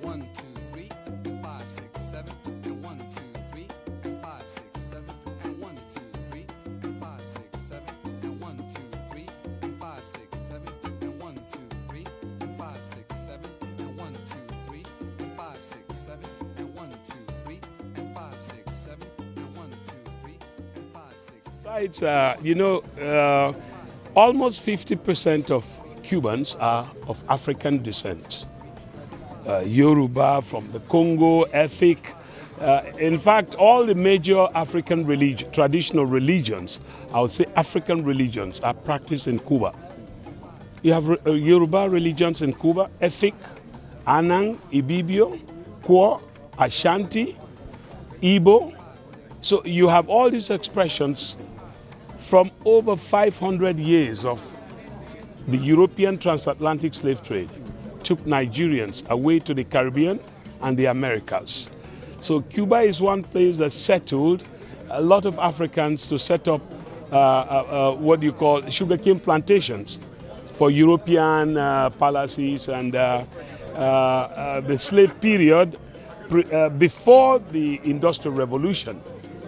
1, 2, 3, and 5, 6, 7, and 1, 2, 3, and 5, 6, 7, and 1, 2, 3, and 5, 6, 7, and 1, 2, 3, and 5, 6, 7, and 1, 2, 3, and 5, 6, 7, and 1, 2, 3, and 5, 6, 7, and 1, 2, 3, and 5, 6, 7, and 1, 2, 3, and 5, 6. Besides, almost 50% of Cubans are of African descent. Yoruba from the Congo, Efik. In fact, all the major African traditional religions, I would say African religions, are practiced in Cuba. You have Yoruba religions in Cuba, Efik, Anang, Ibibio, Kwo, Ashanti, Igbo. So you have all these expressions from over 500 years of the European transatlantic slave trade took Nigerians away to the Caribbean and the Americas. So Cuba is one place that settled a lot of Africans to set up what you call sugarcane plantations for European palaces, and the slave period before the Industrial Revolution.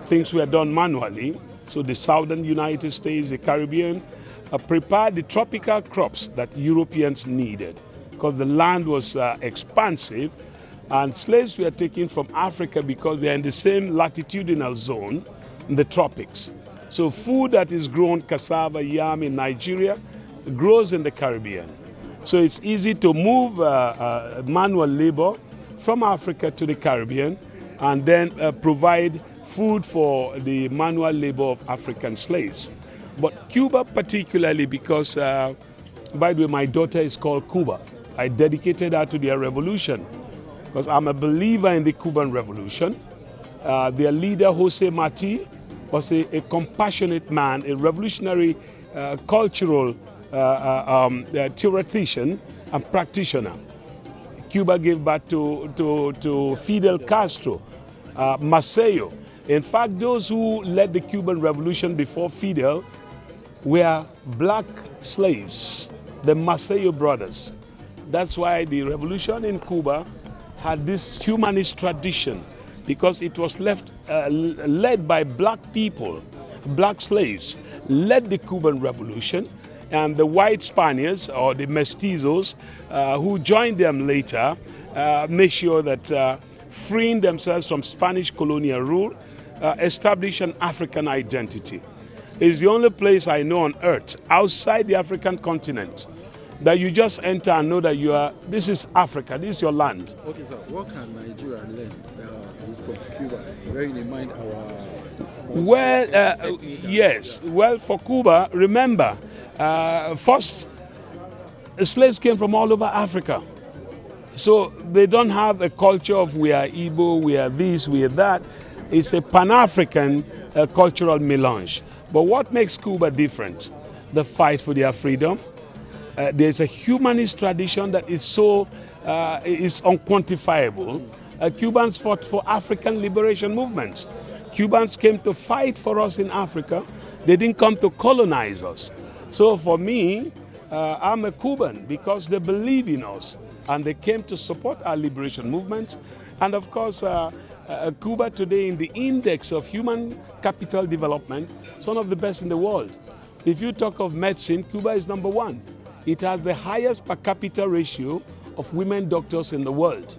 Things were done manually. So the southern United States, the Caribbean, prepared the tropical crops that Europeans needed because the land was expansive, and slaves were taken from Africa because they're in the same latitudinal zone in the tropics. So food that is grown, cassava, yam in Nigeria, grows in the Caribbean. So it's easy to move manual labor from Africa to the Caribbean and then provide food for the manual labor of African slaves. But Cuba particularly, because, by the way, my daughter is called Cuba. I dedicated her to their revolution because I'm a believer in the Cuban Revolution. Their leader, Jose Marti, was a compassionate man, a revolutionary cultural theoretician and practitioner. Cuba gave birth to Fidel Castro, Maceo. In fact, those who led the Cuban Revolution before Fidel were black slaves, the Maceo brothers. That's why the revolution in Cuba had this humanist tradition, because it was led by black people, black slaves, led the Cuban Revolution, and the white Spaniards, or the mestizos, who joined them later, made sure that freeing themselves from Spanish colonial rule, establish an African identity. It is the only place I know on earth, outside the African continent, that you just enter and know that this is Africa, this is your land. Okay, so what can Nigeria learn from Cuba, bearing in mind our... Yes. Well, for Cuba, remember, first, slaves came from all over Africa. So they don't have a culture of we are Igbo, we are this, we are that. It's a Pan-African cultural melange. But what makes Cuba different? The fight for their freedom. There's a humanist tradition that is is unquantifiable. Cubans fought for African liberation movements. Cubans came to fight for us in Africa. They didn't come to colonize us. So for me, I'm a Cuban because they believe in us and they came to support our liberation movement. And of course, Cuba today, in the index of human capital development, is one of the best in the world. If you talk of medicine, Cuba is number one. It has the highest per capita ratio of women doctors in the world.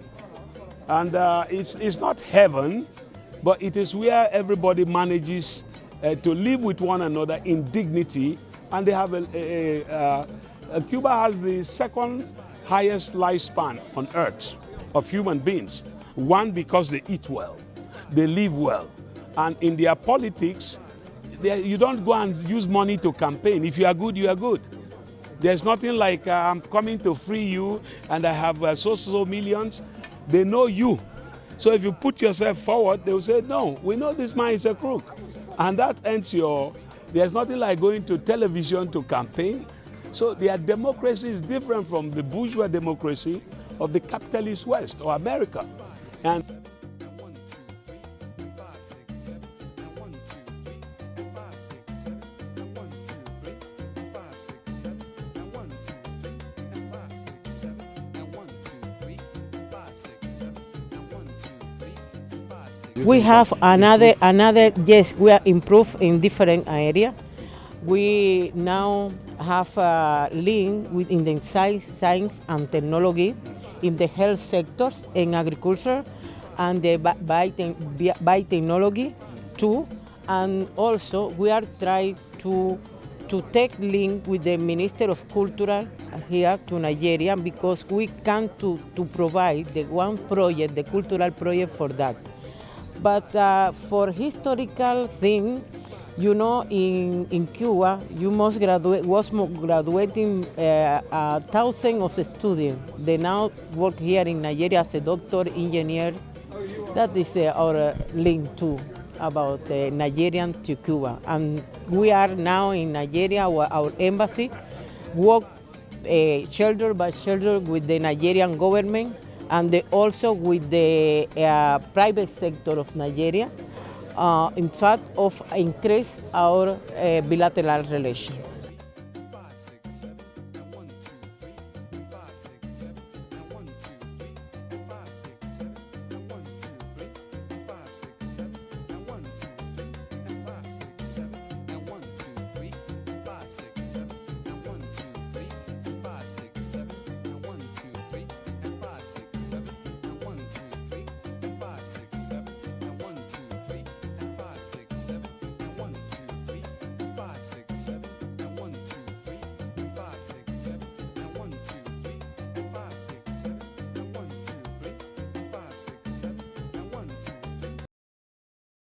And it's not heaven, but it is where everybody manages to live with one another in dignity. And they have Cuba has the second highest lifespan on earth of human beings. One, because they eat well, they live well. And in their politics, you don't go and use money to campaign. If you are good, you are good. There's nothing like I'm coming to free you and I have so millions. They know you. So if you put yourself forward, they will say, no, we know this man is a crook. And that ends there's nothing like going to television to campaign. So their democracy is different from the bourgeois democracy of the capitalist West or America. And We have another. Yes, we are improved in different area. We now have a link within the science and technology, in the health sectors, in agriculture, and the biotechnology too. And also we are trying to take link with the Minister of Culture here to Nigeria, because we can to provide the one project, the cultural project for that. But for historical thing, in Cuba, you must graduating thousands of students. They now work here in Nigeria as a doctor, engineer. That is our link too about Nigerian to Cuba. And we are now in Nigeria, our embassy work shoulder by shoulder with the Nigerian government, and also with the private sector of Nigeria, in fact, of increase our bilateral relations.